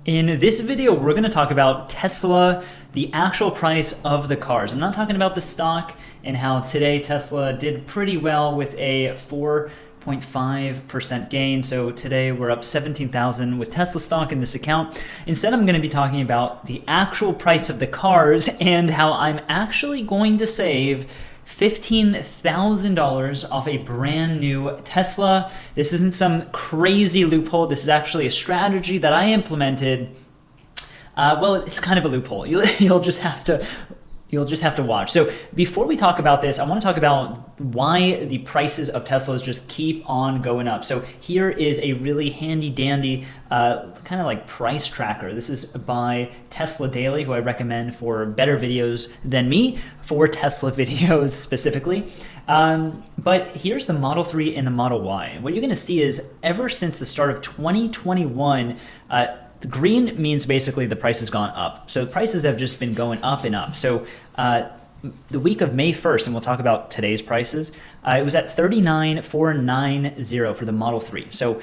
In this video, we're going to talk about Tesla, the actual price of the cars. I'm not talking about the stock and how today Tesla did pretty well with a 4.5% gain. So today we're up 17,000 with Tesla stock in this account. Instead, I'm going to be talking about the actual price of the cars and how I'm actually going to save $15,000 off a brand new Tesla. This isn't some crazy loophole. This is actually a strategy that I implemented. Well, it's kind of a loophole. You'll just have to watch. So before we talk about this, I want to talk about why the prices of Teslas just keep on going up. So here is a really handy dandy kind of like price tracker. This is by Tesla Daily, who I recommend for better videos than me for Tesla videos specifically. But here's the Model 3 and the Model Y. What you're going to see is ever since the start of 2021, the green means basically the price has gone up. So prices have just been going up and up. So the week of May 1st, and we'll talk about today's prices, it was at $39,490 for the Model 3. So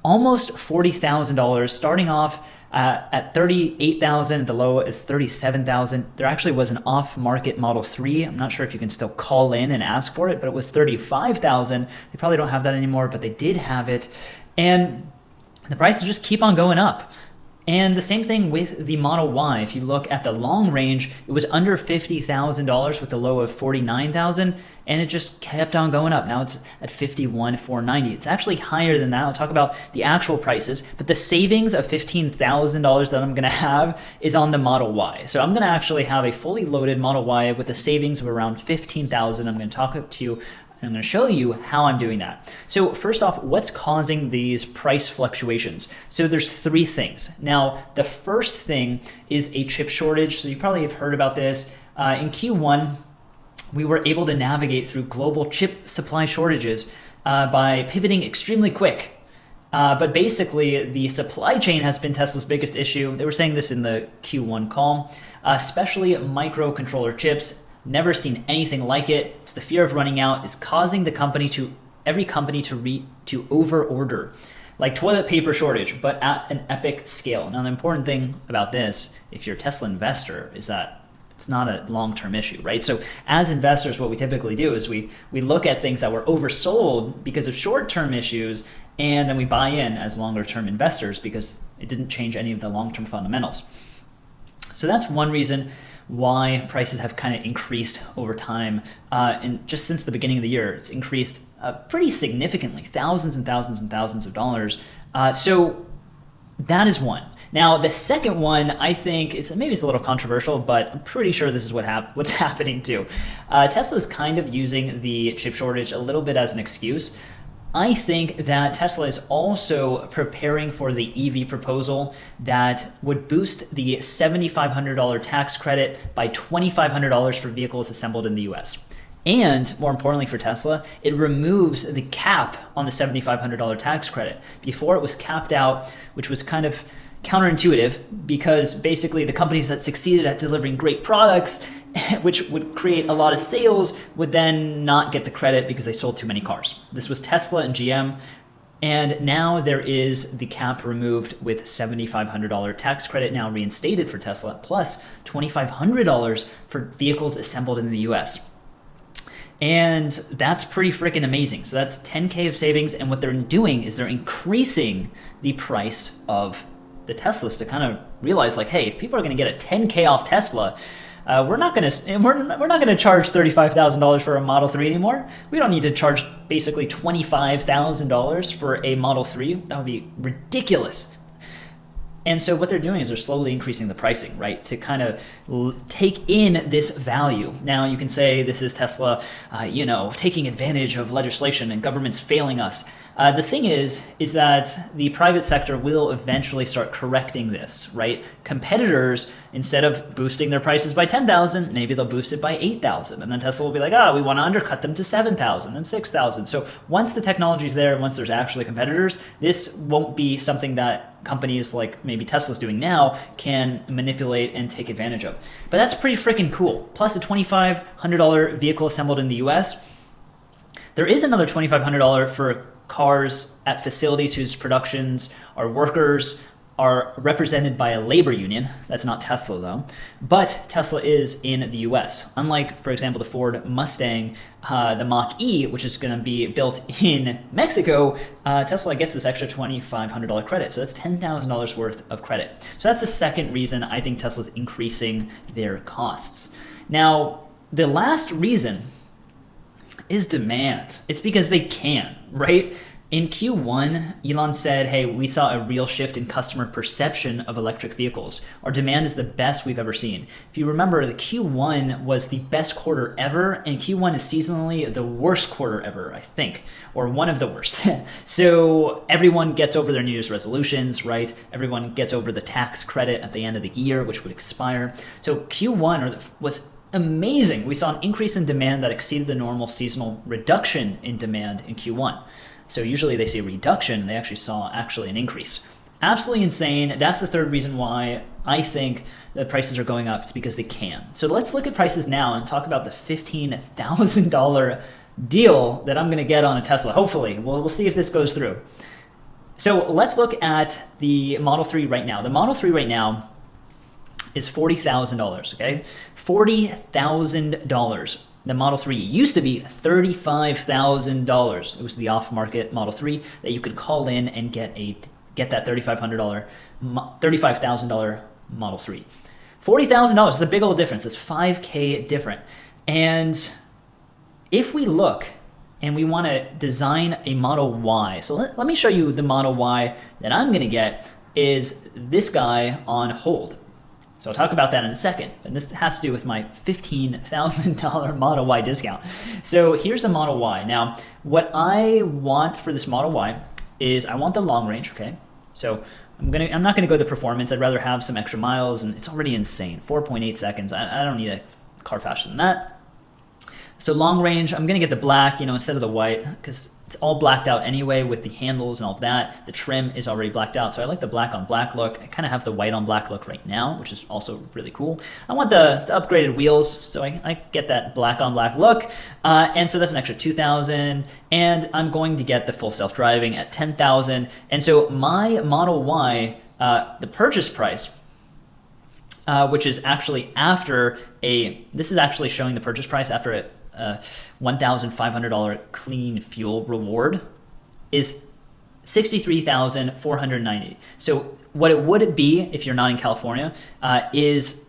almost $40,000, starting off at $38,000. The low is $37,000. There actually was an off-market Model 3. I'm not sure if you can still call in and ask for it, but it was $35,000. They probably don't have that anymore, but they did have it. And the prices just keep on going up. And the same thing with the Model Y. If you look at the long range, it was under $50,000 with a low of $49,000, and it just kept on going up. Now it's at $51,490. It's actually higher than that. I'll talk about the actual prices, but the savings of $15,000 that I'm going to have is on the Model Y. So I'm going to actually have a fully loaded Model Y with a savings of around $15,000. I'm going to talk to you. I'm going to show you how I'm doing that. So first off, what's causing these price fluctuations? So there's three things. Now, the first thing is a chip shortage. So you probably have heard about this. In Q1, we were able to navigate through global chip supply shortages by pivoting extremely quick. But basically, the supply chain has been Tesla's biggest issue. They were saying this in the Q1 call, especially microcontroller chips. Never seen anything like it. It's the fear of running out is causing every company to over order, like toilet paper shortage, but at an epic scale. Now, the important thing about this, if you're a Tesla investor, is that it's not a long-term issue, right? So as investors, what we typically do is we look at things that were oversold because of short-term issues, and then we buy in as longer-term investors because it didn't change any of the long-term fundamentals. So that's one reason why prices have kind of increased over time. And just since the beginning of the year, it's increased pretty significantly, thousands and thousands and thousands of dollars. So that is one. Now, the second one, I think, maybe it's a little controversial, but I'm pretty sure this is what's happening too. Tesla is kind of using the chip shortage a little bit as an excuse. I think that Tesla is also preparing for the EV proposal that would boost the $7,500 tax credit by $2,500 for vehicles assembled in the US. And more importantly for Tesla, it removes the cap on the $7,500 tax credit. Before it was capped out, which was kind of counterintuitive because basically the companies that succeeded at delivering great products, which would create a lot of sales, would then not get the credit because they sold too many cars. This was Tesla and GM. And now there is the cap removed with $7,500 tax credit now reinstated for Tesla, plus $2,500 for vehicles assembled in the US. And that's pretty freaking amazing. So that's 10K of savings. And what they're doing is they're increasing the price of the Teslas to kind of realize, like, hey, if people are going to get a 10K off Tesla, we're not going to charge $35,000 for a Model 3 anymore. We don't need to charge basically $25,000 for a Model 3. That would be ridiculous. And so what they're doing is they're slowly increasing the pricing, right, to kind of take in this value. Now you can say this is Tesla, taking advantage of legislation and governments failing us. The thing is that the private sector will eventually start correcting this, right? Competitors, instead of boosting their prices by 10,000, maybe they'll boost it by 8,000. And then Tesla will be like, we want to undercut them to 7,000 and 6,000. So once the technology is there, and once there's actually competitors, this won't be something that companies like maybe Tesla's doing now can manipulate and take advantage of. But that's pretty freaking cool. Plus a $2,500 vehicle assembled in the US. There is another $2,500 for cars at facilities whose productions are workers are represented by a labor union. That's not Tesla though, but Tesla is in the US. Unlike, for example, the Ford Mustang, the Mach-E, which is going to be built in Mexico, Tesla gets this extra $2,500 credit. So that's $10,000 worth of credit. So that's the second reason I think Tesla's increasing their costs. Now, the last reason is demand. It's because they can, right? In Q1, Elon said, hey, we saw a real shift in customer perception of electric vehicles. Our demand is the best we've ever seen. If you remember, the Q1 was the best quarter ever, and Q1 is seasonally the worst quarter ever, I think, or one of the worst. So everyone gets over their New Year's resolutions, right? Everyone gets over the tax credit at the end of the year, which would expire. So Q1 was amazing. We saw an increase in demand that exceeded the normal seasonal reduction in demand in Q1. So usually they see a reduction, they actually saw an increase. Absolutely insane. That's the third reason why I think the prices are going up. It's because they can. So let's look at prices now and talk about the $15,000 deal that I'm going to get on a Tesla. Hopefully, we'll see if this goes through. So let's look at the Model 3 right now. The Model 3 right now is $40,000, okay? $40,000. The Model 3 used to be $35,000. It was the off-market Model 3 that you could call in and get that $35,000 Model 3. $40,000 is a big old difference. It's $5K different. And if we look and we want to design a Model Y, so let me show you the Model Y that I'm going to get is this guy on hold. So I'll talk about that in a second, but this has to do with my $15,000 Model Y discount. So here's the Model Y. Now, what I want for this Model Y is I want the long range, okay? So I'm not gonna go the performance. I'd rather have some extra miles, and it's already insane, 4.8 seconds. I don't need a car faster than that. So long range, I'm gonna get the black, instead of the white, because it's all blacked out anyway with the handles and all of that. The trim is already blacked out, so I like the black on black look. I kind of have the white on black look right now, which is also really cool. I want the upgraded wheels, so I get that black on black look, and so that's an extra $2,000, and I'm going to get the full self-driving at $10,000, and so my Model Y, the purchase price, which is actually this is actually showing the purchase price after a $1,500 clean fuel reward, is $63,490. So what it would be if you're not in California is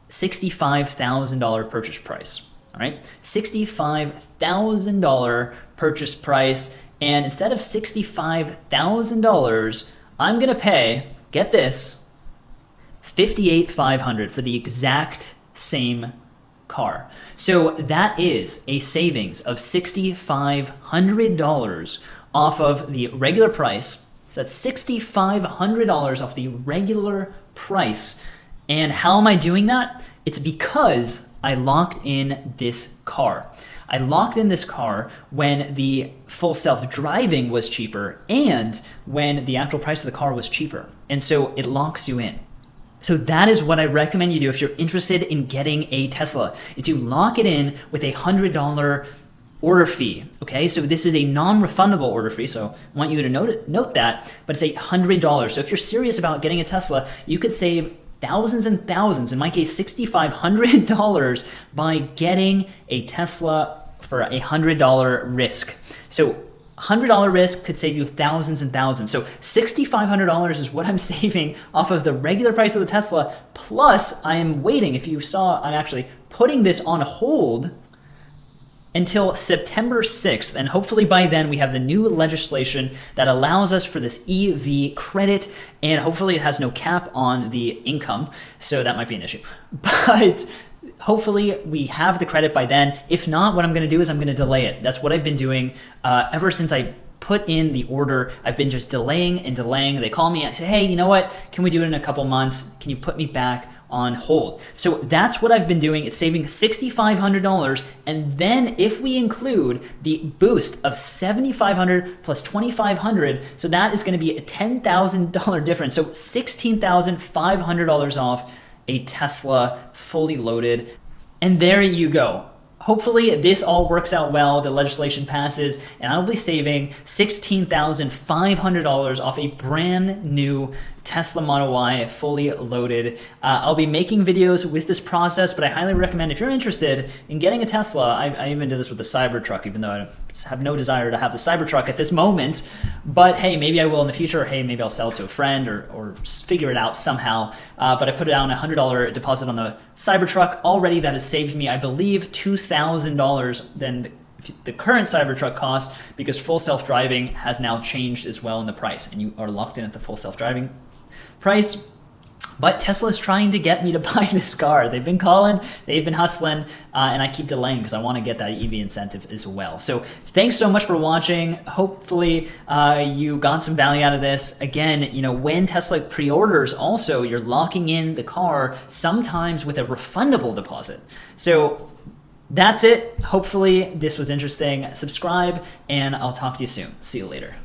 $65,000 purchase price. All right, $65,000 purchase price, and instead of $65,000, I'm gonna pay, get this, $58,500 for the exact same car. So that is a savings of $6,500 off of the regular price. So that's $6,500 off the regular price. And how am I doing that? It's because I locked in this car. I locked in this car when the full self-driving was cheaper and when the actual price of the car was cheaper. And so it locks you in. So that is what I recommend you do if you're interested in getting a Tesla, is you lock it in with a $100 order fee, okay? So this is a non-refundable order fee, so I want you to note that, but it's $100. So if you're serious about getting a Tesla, you could save thousands and thousands, in my case, $6,500 by getting a Tesla for a $100 risk. So $100 risk could save you thousands and thousands. So $6,500 is what I'm saving off of the regular price of the Tesla. Plus, I am waiting. If you saw, I'm actually putting this on hold until September 6th. And hopefully by then we have the new legislation that allows us for this EV credit. And hopefully it has no cap on the income. So that might be an issue. But hopefully we have the credit by then. If not, what I'm going to do is I'm going to delay it. That's what I've been doing ever since I put in the order. I've been just delaying and delaying. They call me and say, hey, you know what? Can we do it in a couple months? Can you put me back on hold? So that's what I've been doing. It's saving $6,500. And then if we include the boost of $7,500 plus $2,500, so that is going to be a $10,000 difference. So $16,500 off a Tesla fully loaded. And there you go. Hopefully this all works out well, the legislation passes, and I'll be saving $16,500 off a brand new Tesla Model Y fully loaded. I'll be making videos with this process, but I highly recommend if you're interested in getting a Tesla. I even did this with the Cybertruck, even though I have no desire to have the Cybertruck at this moment. But hey, maybe I will in the future. Or hey, maybe I'll sell it to a friend or figure it out somehow. But I put down a $100 deposit on the Cybertruck already. That has saved me, I believe, $2,000 than the current Cybertruck cost, because full self-driving has now changed as well in the price, and you are locked in at the full self-driving price. But Tesla is trying to get me to buy this car. They've been calling, they've been hustling, and I keep delaying because I want to get that EV incentive as well. So thanks so much for watching. Hopefully you got some value out of this. Again, when Tesla pre-orders, also you're locking in the car sometimes with a refundable deposit. So that's it. Hopefully this was interesting. Subscribe, and I'll talk to you soon. See you later.